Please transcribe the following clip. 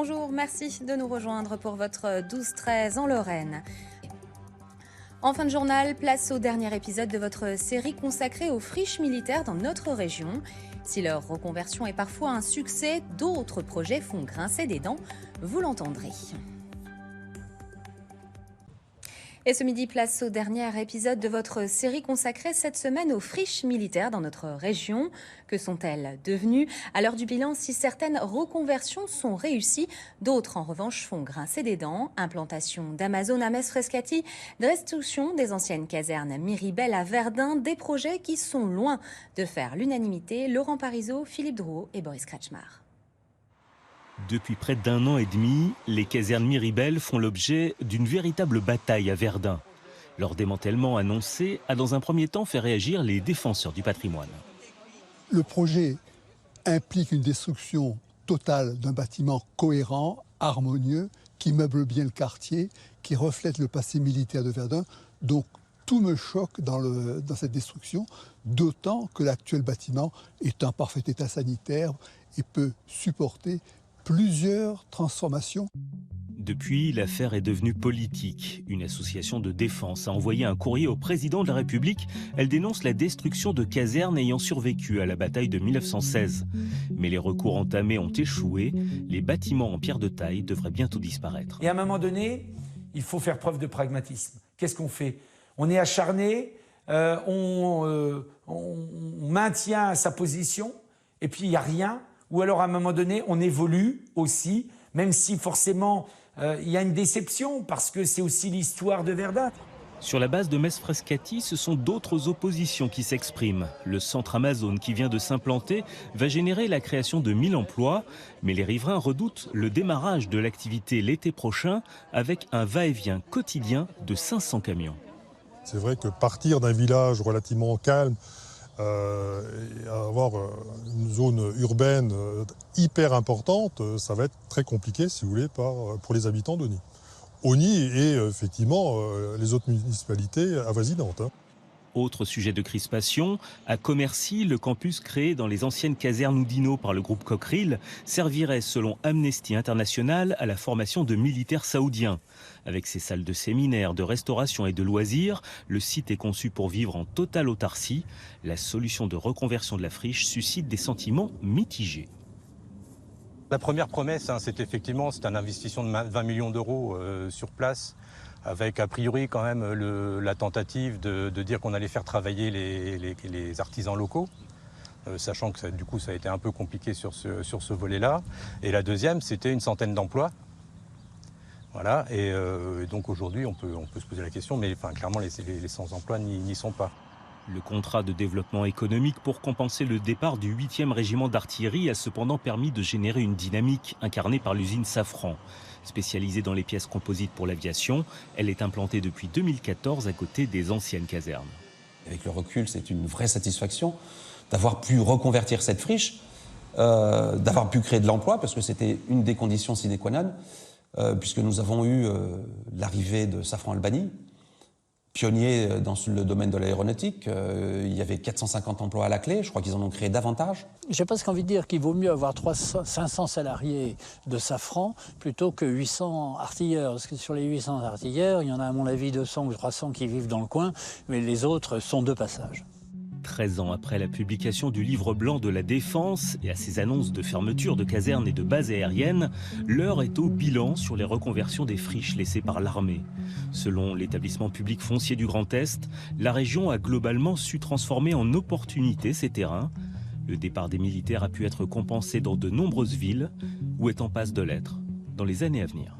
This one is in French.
Bonjour, merci de nous rejoindre pour votre 12-13 en Lorraine. En fin de journal, place au dernier épisode de votre série consacrée aux friches militaires dans notre région. Si leur reconversion est parfois un succès, d'autres projets font grincer des dents, vous l'entendrez. Et ce midi, place au dernier épisode de votre série consacrée cette semaine aux friches militaires dans notre région. Que sont-elles devenues? À l'heure du bilan, si certaines reconversions sont réussies, d'autres en revanche font grincer des dents. Implantation d'Amazon à Metz-Frescati, destruction des anciennes casernes Miribel à Verdun, des projets qui sont loin de faire l'unanimité. Laurent Parisot, Philippe Drouot et Boris Kretschmar. Depuis près d'1 an et demi, les casernes Miribel font l'objet d'une véritable bataille à Verdun. Leur démantèlement annoncé a dans un premier temps fait réagir les défenseurs du patrimoine. Le projet implique une destruction totale d'un bâtiment cohérent, harmonieux, qui meuble bien le quartier, qui reflète le passé militaire de Verdun. Donc tout me choque dans cette destruction, d'autant que l'actuel bâtiment est en parfait état sanitaire et peut supporter plusieurs transformations. Depuis, l'affaire est devenue politique. Une association de défense a envoyé un courrier au président de la République. Elle dénonce la destruction de casernes ayant survécu à la bataille de 1916. Mais les recours entamés ont échoué. Les bâtiments en pierre de taille devraient bientôt disparaître. Et à un moment donné, il faut faire preuve de pragmatisme. Qu'est-ce qu'on fait? On est acharné, on maintient sa position, et puis il n'y a rien. Ou alors à un moment donné, on évolue aussi, même si forcément il y a une déception, parce que c'est aussi l'histoire de Verdun. Sur la base de Metz-Frescati, ce sont d'autres oppositions qui s'expriment. Le centre Amazon qui vient de s'implanter va générer la création de 1000 emplois, mais les riverains redoutent le démarrage de l'activité l'été prochain avec un va-et-vient quotidien de 500 camions. C'est vrai que partir d'un village relativement calme, et avoir une zone urbaine hyper importante, ça va être très compliqué, si vous voulez, pour les habitants d'Osny. Osny et effectivement les autres municipalités avoisinantes. Autre sujet de crispation, à Commercy, le campus créé dans les anciennes casernes Oudinot par le groupe Cockerill servirait, selon Amnesty International, à la formation de militaires saoudiens. Avec ses salles de séminaire, de restauration et de loisirs, le site est conçu pour vivre en totale autarcie. La solution de reconversion de la friche suscite des sentiments mitigés. La première promesse, c'est effectivement un investissement de 20 millions d'euros sur place, avec a priori quand même la tentative de dire qu'on allait faire travailler les artisans locaux, sachant que du coup ça a été un peu compliqué sur ce volet-là. Et la deuxième, c'était une centaine d'emplois. Voilà, et donc aujourd'hui on peut se poser la question, mais clairement les sans emploi n'y sont pas. Le contrat de développement économique pour compenser le départ du 8e régiment d'artillerie a cependant permis de générer une dynamique incarnée par l'usine Safran. Spécialisée dans les pièces composites pour l'aviation, elle est implantée depuis 2014 à côté des anciennes casernes. Avec le recul, c'est une vraie satisfaction d'avoir pu reconvertir cette friche, d'avoir pu créer de l'emploi, parce que c'était une des conditions sine qua non, puisque nous avons eu l'arrivée de Safran Albany, pionnier dans le domaine de l'aéronautique. Il y avait 450 emplois à la clé, je crois qu'ils en ont créé davantage. J'ai presque envie de dire qu'il vaut mieux avoir 500 salariés de Safran plutôt que 800 artilleurs. Parce que sur les 800 artilleurs, il y en a à mon avis 200 ou 300 qui vivent dans le coin, mais les autres sont de passage. 13 ans après la publication du livre blanc de la Défense et à ses annonces de fermeture de casernes et de bases aériennes, l'heure est au bilan sur les reconversions des friches laissées par l'armée. Selon l'établissement public foncier du Grand Est, la région a globalement su transformer en opportunité ces terrains. Le départ des militaires a pu être compensé dans de nombreuses villes ou est en passe de l'être dans les années à venir.